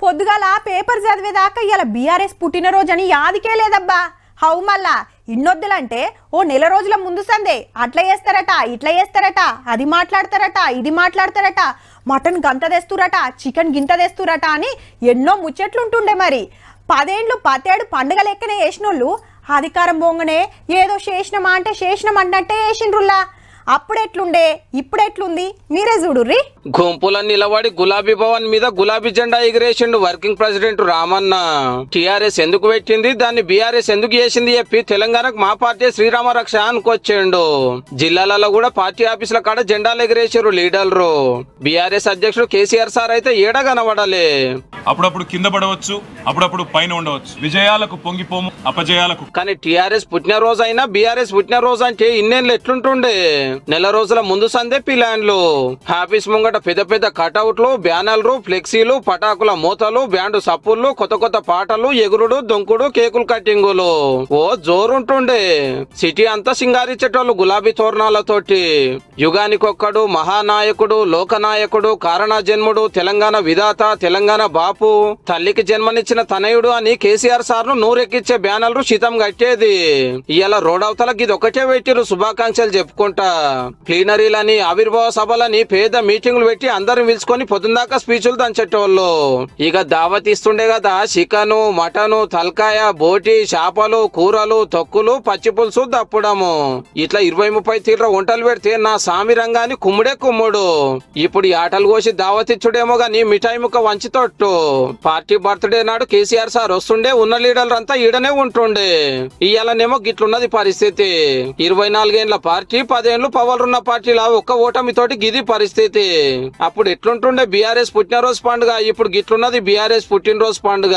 పొద్దుగాల పేపర్ చదివేదాకా ఇలా బీఆర్ఎస్ పుట్టినరోజు అని యాదికే లేదబ్బా. హౌ మళ్ళా ఇన్నొద్దులంటే ఓ నెల రోజుల ముందు సందే అట్లా చేస్తారట, ఇట్లా చేస్తారట, అది మాట్లాడతారట, ఇది మాట్లాడతారట, మటన్ గంత తెస్తురట, చికెన్ గింత తెస్తురట అని ఎన్నో ముచ్చట్లుంటుండే. మరి 10 ఏళ్ళు 17 పండుగ లెక్కనే వేసినోళ్ళు అధికారం పోగానే ఏదో చేసినామా అంటే చేసినామన్నట్టే వేసిండ్రుల్లా. అప్పుడెట్లుండే ఇప్పుడెట్లుంది మీరే చూడుర్రి. గుంపులను నిలబడి గులాబీ భవన్ మీద గులాబీ జెండా ఎగిరేసిండు వర్కింగ్ ప్రెసిడెంట్ రామన్న. టీఆర్ఎస్ ఎందుకు పెట్టింది, దాన్ని బీఆర్ఎస్ ఎందుకు చేసింది చెప్పి తెలంగాణకు మా పార్టీ శ్రీరామ రక్ష అనుకొచ్చిండు. జిల్లాలలో కూడా పార్టీ ఆఫీసుల కాడ జెండాలు ఎగిరేసారు లీడర్లు. బీఆర్ఎస్ అధ్యక్షుడు కేసీఆర్ సార్ అయితే ఏడ కనబడలే. అప్పుడప్పుడు కింద పడవచ్చు, అప్పుడప్పుడు పైన ఉండవచ్చు. విజయాలకు పొంగిపోము, అపజయాలకు. కానీ టీఆర్ఎస్ పుట్టినరోజు అయినా బీఆర్ఎస్ పుట్టినరోజు అంటే ఇన్నేళ్ళు ఎట్లుంటుండే. నెల రోజుల ముందు సందే ప్లాన్లు, ఆఫీస్ ముంగట పెద్ద పెద్ద కటౌట్లు, బ్యానర్లు, ఫ్లెక్సీలు, పటాకుల మూతలు, బ్యాండ్ సప్పుళ్ళు, కొత్త కొత్త పాటలు, ఎగురుడు, దొంకుడు, కేకులు కట్టింగులు. ఓ జోరుంటుండే. సిటీ అంతా సింగారించేటోళ్ళు గులాబీ తోరణాలతోటి. యుగానికొక్కడు, మహానాయకుడు, లోకనాయకుడు, కారణ జన్ముడు, తెలంగాణ విధాత, తెలంగాణ బాపు, తల్లికి జన్మనిచ్చిన తనయుడు అని కేసీఆర్ సార్ ను నూరెక్కిచ్చే బ్యానర్లు శితం కట్టేది. ఇలా రోడవతలకి ఇది ఒకటే పెట్టిరు శుభాకాంక్షలు చెప్పుకుంటా. ప్లీనరీలని, ఆవిర్భావ సభలని, పేద మీటింగులు పెట్టి అందరిని పిలుచుకొని పొద్దుందాకా స్పీచ్లు దంచేటోళ్ళు. ఇక దావత్ ఇస్తుండే కదా, చికెను, మటను, తలకాయ, బోటి, చేపలు, కూరలు, తొక్కులు, పచ్చి పులుసు, దప్పడము, ఇట్లా 20-30 తీర్ల వంటలు పెడితే నా సామి రంగాన్ని కుమ్ముడే కుమ్ముడు. ఇప్పుడు ఈ ఆటలు కోసి దావత్ ఇచ్చుడేమో గాని మిఠాయి ముక్క వంచి తొట్టు. పార్టీ బర్త్డే నాడు కేసీఆర్ సార్ వస్తుండే, ఉన్న లీడర్లు అంతా ఈడనే ఉంటుండే. ఇయ్యాలనేమో గిట్లున్నది పరిస్థితి. 24 ఏళ్ల పార్టీ, 10 ఏళ్లు పవర్లున్న పార్టీలా ఒక్క ఓటమితోటి గిది పరిస్థితి. అప్పుడు ఎట్లుంటుండే బీఆర్ఎస్ పుట్టినరోజు పండుగ, ఇప్పుడు గిట్లున్నది బీఆర్ఎస్ పుట్టినరోజు పండుగ.